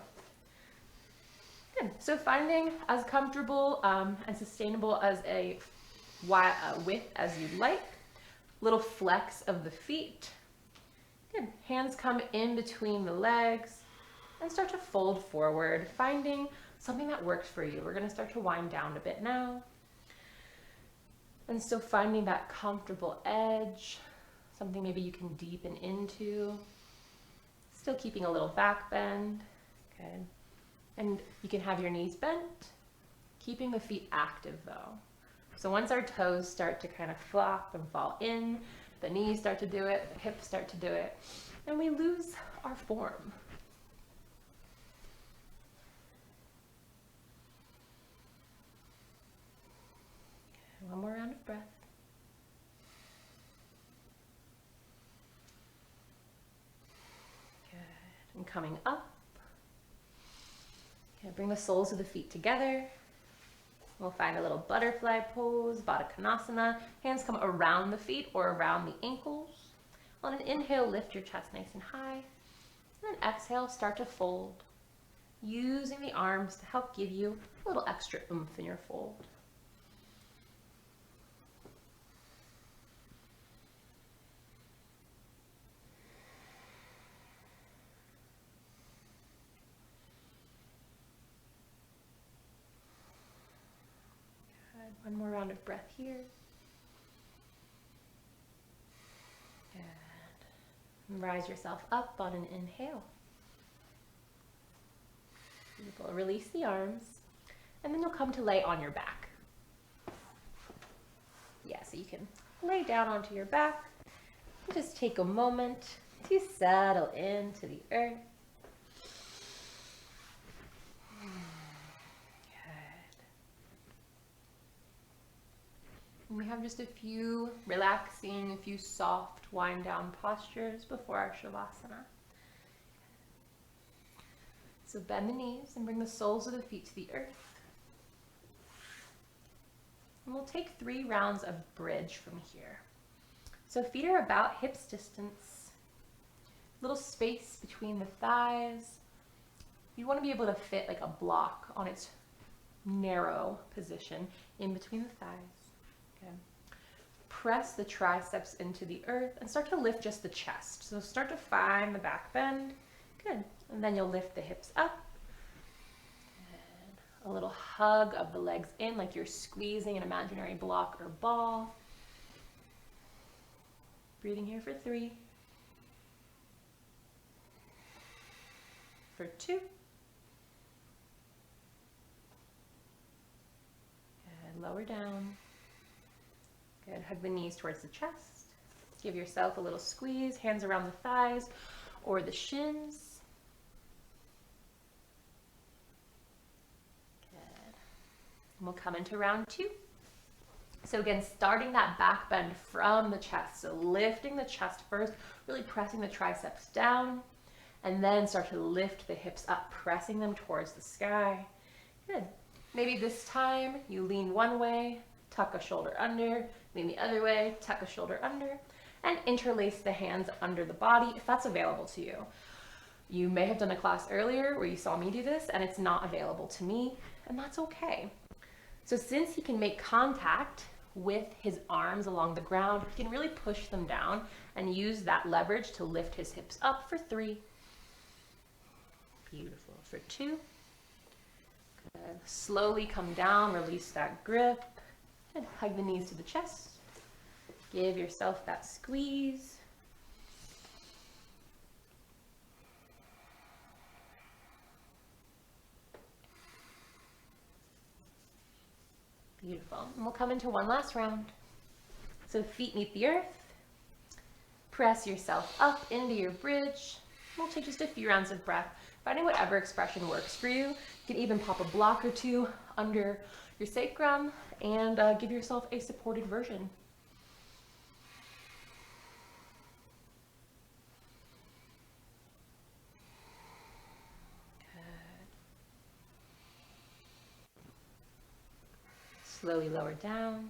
Good. So finding as comfortable and sustainable as a width as you'd like. Little flex of the feet. Good. Hands come in between the legs and start to fold forward, finding something that works for you. We're going to start to wind down a bit now. And so finding that comfortable edge, something maybe you can deepen into. Still keeping a little back bend. Good. And you can have your knees bent, keeping the feet active though. So once our toes start to kind of flop and fall in, the knees start to do it, the hips start to do it, and we lose our form. Okay, one more round of breath. And coming up, okay, bring the soles of the feet together. We'll find a little butterfly pose, Badakanasana. Hands come around the feet or around the ankles. On an inhale, lift your chest nice and high. And then exhale, start to fold, using the arms to help give you a little extra oomph in your fold. One more round of breath here. Good. And rise yourself up on an inhale. Beautiful. Release the arms, and then you'll come to lay on your back. Yeah, so you can lay down onto your back and just take a moment to settle into the earth. Good. And we have just a few soft wind down postures before our Shavasana. So bend the knees and bring the soles of the feet to the earth. And we'll take 3 rounds of bridge from here. So feet are about hips distance, little space between the thighs. You want to be able to fit like a block on its narrow position in between the thighs. Okay. Press the triceps into the earth and start to lift just the chest. So start to find the back bend. Good. And then you'll lift the hips up. And a little hug of the legs in like you're squeezing an imaginary block or ball. Breathing here for 3. For 2. And lower down. Good. Hug the knees towards the chest. Give yourself a little squeeze, hands around the thighs or the shins. Good. And we'll come into round 2. So again, starting that back bend from the chest. So lifting the chest first, really pressing the triceps down, and then start to lift the hips up, pressing them towards the sky. Good. Maybe this time you lean one way, tuck a shoulder under, lean the other way, tuck a shoulder under, and interlace the hands under the body if that's available to you. You may have done a class earlier where you saw me do this and it's not available to me, and that's okay. So since he can make contact with his arms along the ground, he can really push them down and use that leverage to lift his hips up for 3. Beautiful. For 2. Good. Slowly come down, release that grip, and hug the knees to the chest. Give yourself that squeeze. Beautiful. And we'll come into one last round. So feet meet the earth. Press yourself up into your bridge. We'll take just a few rounds of breath, finding whatever expression works for you. You can even pop a block or 2 under your sacrum and give yourself a supported version. Slowly lower down.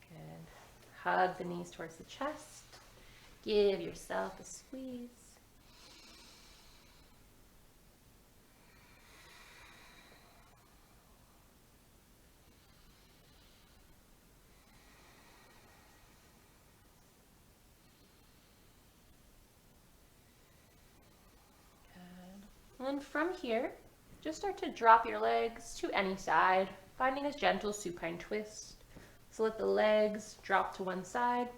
Good. Hug the knees towards the chest. Give yourself a squeeze. Good. And then from here, just start to drop your legs to any side, finding a gentle supine twist. So let the legs drop to one side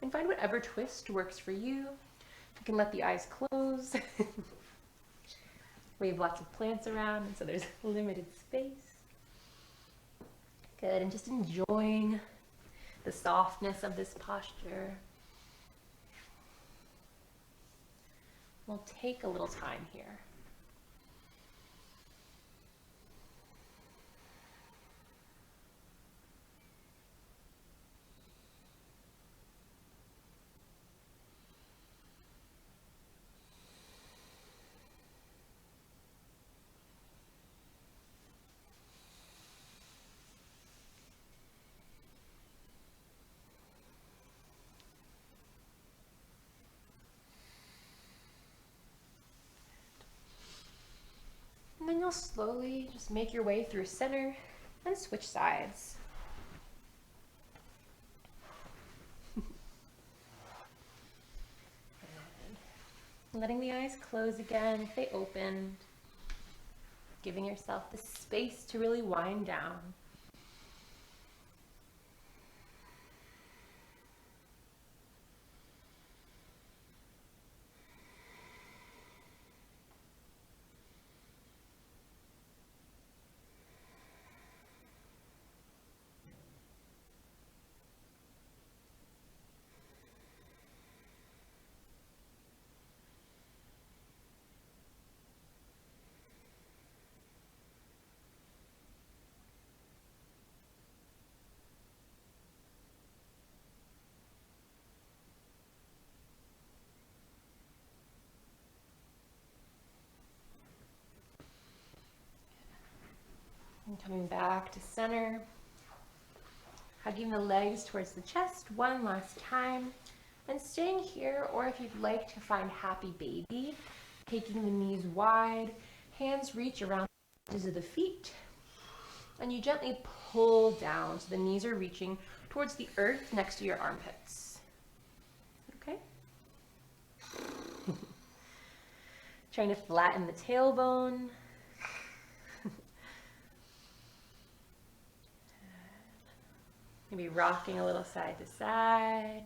and find whatever twist works for you. You can let the eyes close. We have lots of plants around, and so there's limited space. Good, and just enjoying the softness of this posture. We'll take a little time here. And then you'll slowly just make your way through center and switch sides. Letting the eyes close again if they opened. Giving yourself the space to really wind down. And coming back to center. Hugging the legs towards the chest one last time. And staying here, or if you'd like to find happy baby, taking the knees wide, hands reach around the edges of the feet, and you gently pull down so the knees are reaching towards the earth next to your armpits. Okay? Trying to flatten the tailbone. Maybe rocking a little side to side.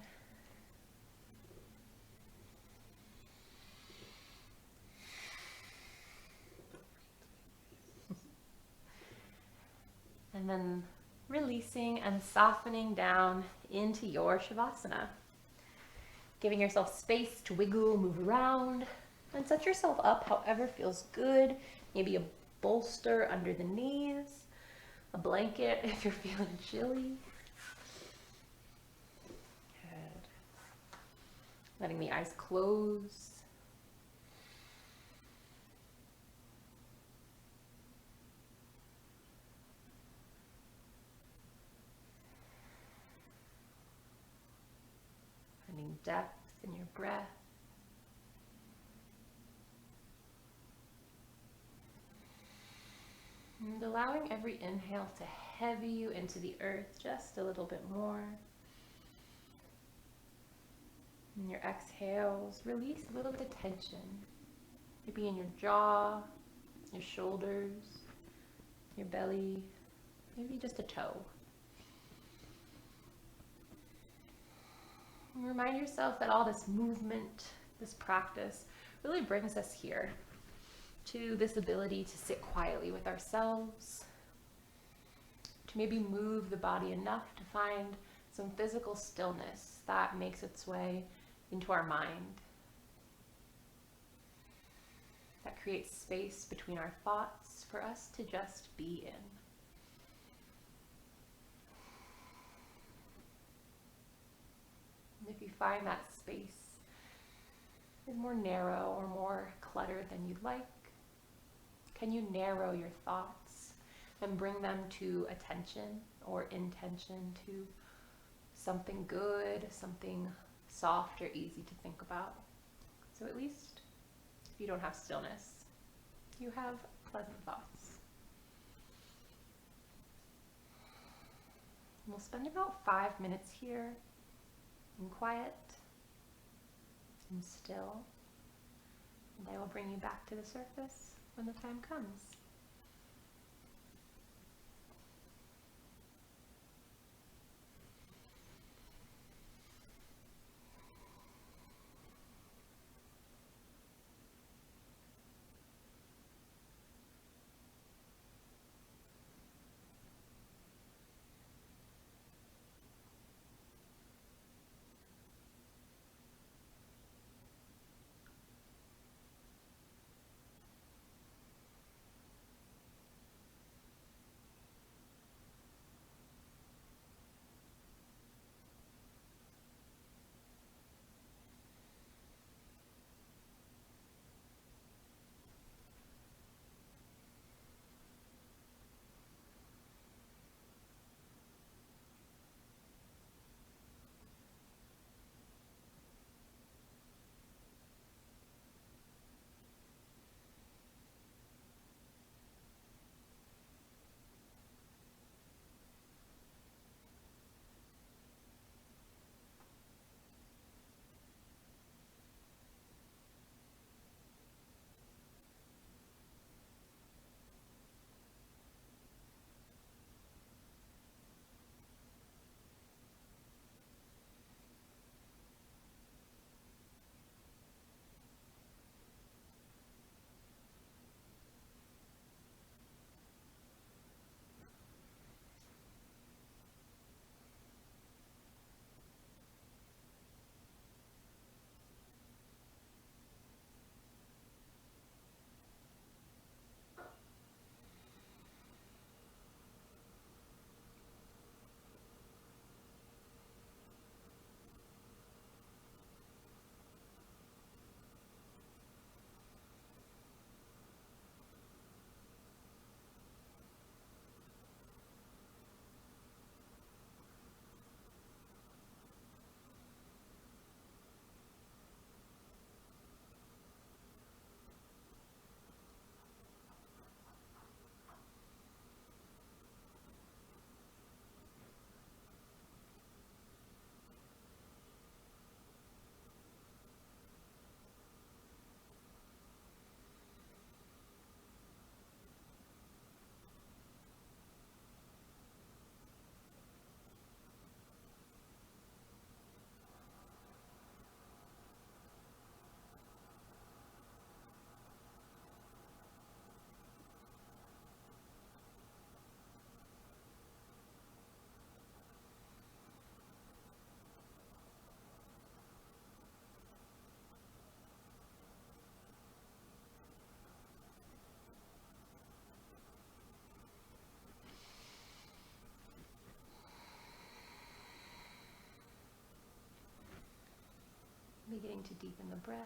And then releasing and softening down into your Shavasana. Giving yourself space to wiggle, move around, and set yourself up however feels good. Maybe a bolster under the knees, a blanket if you're feeling chilly. Good. Letting the eyes close. Finding depth in your breath. And allowing every inhale to heavy you into the earth just a little bit more. And your exhales, release a little bit of tension. Maybe in your jaw, your shoulders, your belly, maybe just a toe. And remind yourself that all this movement, this practice, really brings us here to this ability to sit quietly with ourselves, to maybe move the body enough to find some physical stillness that makes its way into our mind, that creates space between our thoughts for us to just be in. And if you find that space is more narrow or more cluttered than you'd like, can you narrow your thoughts and bring them to attention or intention to something good, something soft or easy to think about? So at least if you don't have stillness, you have pleasant thoughts. And we'll spend about 5 minutes here in quiet and still, and I will bring you back to the surface when the time comes. beginning to deepen the breath.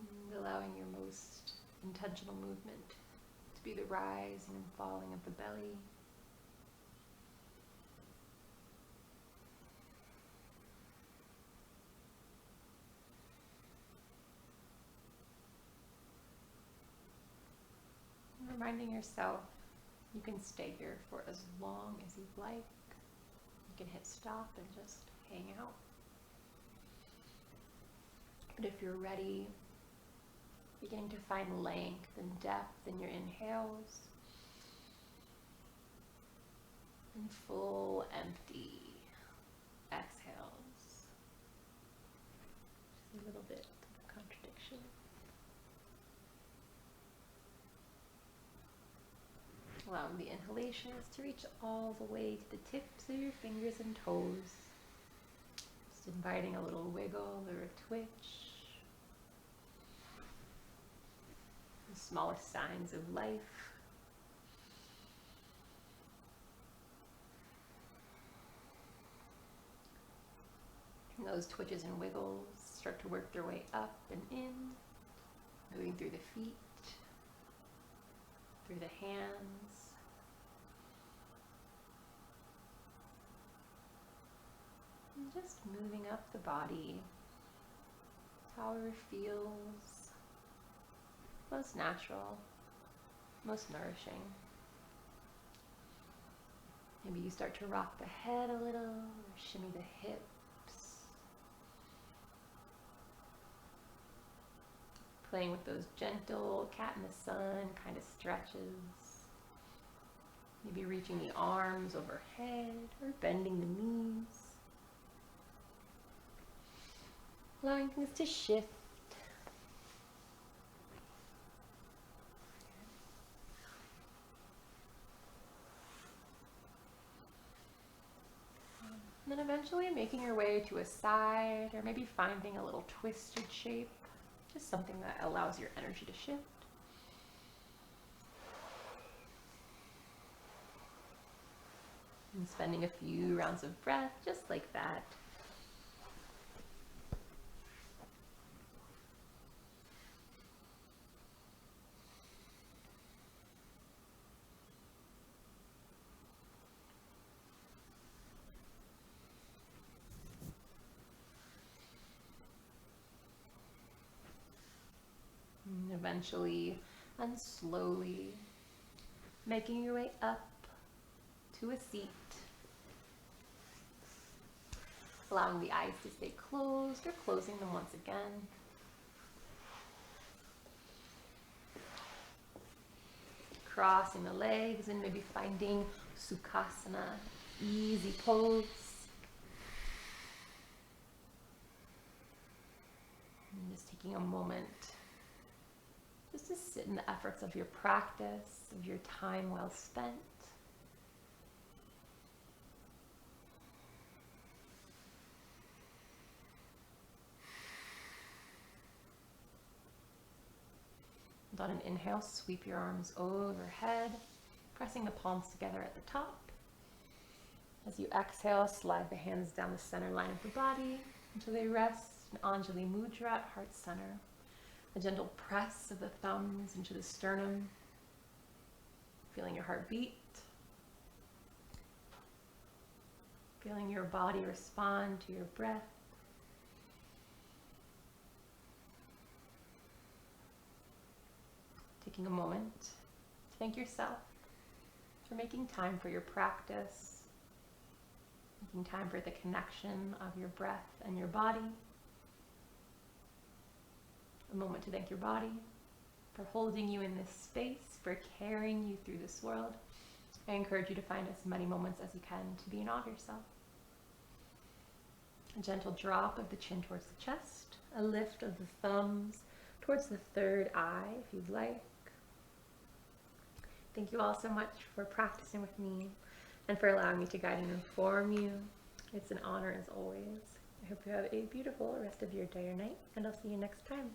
And allowing your most intentional movement to be the rising and falling of the belly. And reminding yourself you can stay here for as long as you'd like. You can hit stop and just hang out. But if you're ready, beginning to find length and depth in your inhales and full empty exhales. Just a little bit of contradiction. Allowing the inhalations to reach all the way to the tips of your fingers and toes. Just inviting a little wiggle or a twitch. The smallest signs of life. And those twitches and wiggles start to work their way up and in, moving through the feet, through the hands, and just moving up the body, however feels most natural, most nourishing. Maybe you start to rock the head a little, or shimmy the hips. Playing with those gentle cat in the sun kind of stretches. Maybe reaching the arms overhead or bending the knees. Allowing things to shift. And then eventually making your way to a side, or maybe finding a little twisted shape. Just something that allows your energy to shift. And spending a few rounds of breath just like that. And eventually and slowly making your way up to a seat. Allowing the eyes to stay closed or closing them once again. Crossing the legs and maybe finding Sukhasana, easy pose. And just taking a moment just to sit in the efforts of your practice, of your time well spent. And on an inhale, sweep your arms overhead, pressing the palms together at the top. As you exhale, slide the hands down the center line of the body until they rest in Anjali Mudra at heart center. A gentle press of the thumbs into the sternum, feeling your heart beat, feeling your body respond to your breath. Taking a moment to thank yourself for making time for your practice, making time for the connection of your breath and your body. A moment to thank your body for holding you in this space, for carrying you through this world. I encourage you to find as many moments as you can to be in awe of yourself. A gentle drop of the chin towards the chest, a lift of the thumbs towards the third eye if you'd like. Thank you all so much for practicing with me and for allowing me to guide and inform you. It's an honor as always. I hope you have a beautiful rest of your day or night, and I'll see you next time.